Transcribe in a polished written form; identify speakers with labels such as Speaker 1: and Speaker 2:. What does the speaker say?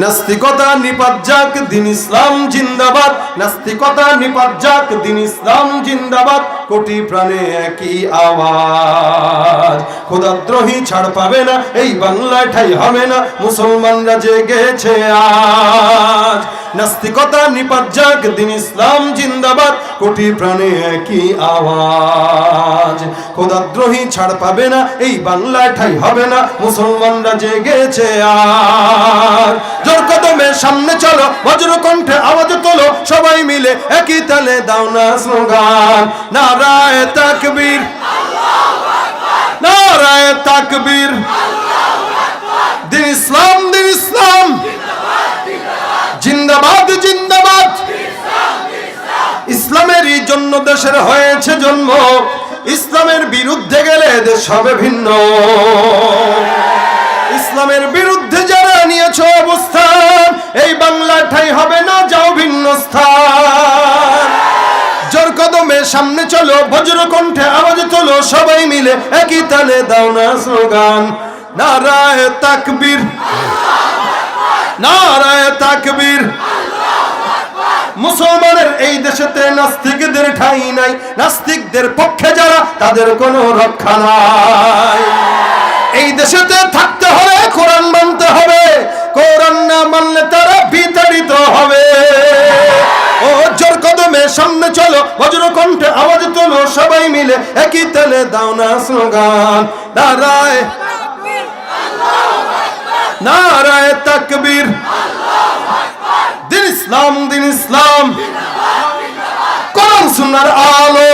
Speaker 1: নাস্তিকতা নিপাত যাক, দিন ইসলাম জিন্দাবাদ। নাস্তিকতা নিপাত যাক, দিন ইসলাম জিন্দাবাদ। কোটি প্রাণে একই আওয়াজ, খোদাদ্রোহী ছাড় পাবে না, এই বাংলায় ঠাই হবে না, মুসলমানরা জেগেছে আজ। নাস্তিকতা নিপাত যাক, দিন ইসলাম জিন্দাবাদ। কোটি প্রাণে একই আওয়াজ, খোদাদ্রোহী ছাড় পাবে না, এই বাংলায় ঠাই হবে না, মুসলমানরা জেগেছে আজ। জোর কদমে সামনে চলো, বজ্র কণ্ঠে আওয়াজ তোলো, সবাই মিলে একই তালে দাও না স্লোগান, নারায়ে তাকবীর, নারায়ে তাকবীর। দিন ইসলাম, দিন ইসলাম জিন্দাবাদ, জিন্দাবাদ। ইসলামেরই জন্য দেশের হয়েছে জন্ম, ইসলামের বিরুদ্ধে গেলে দেশ হবে ভিন্ন। ইসলামের বিরুদ্ধে যারা নিয়েছ অবস্থান, এই বাংলা ঠাই হবে না, যাও ভিন্ন স্থান। জোর কদমে সামনে চলো, বজ্র কণ্ঠে আওয়াজ তোলো, সবাই মিলে একই তালে দাও না স্লোগান, নারায়ে তাকবীর, নারায়ে তাকবীর। মুসলমানের এই দেশেতে নাস্তিকদের ঠাঁই নাই, নাস্তিকদের পক্ষে যারা তাদের কোনো রক্ষা নাই। এই দেশেতে থাকতে হলে কোরআন মানতে হবে, কোরআন না মানলে তারা বিতাড়িত হবে। ও জোর কদমে সামনে চলো, বজ্র কণ্ঠে আওয়াজ তোলো, সবাই মিলে একই তালে দাও না স্লোগান, নারায়ে নারায়ে তাকবীর। দিন ইসলাম, দিন ইসলাম, কোরআন সুন্নাহর আলো।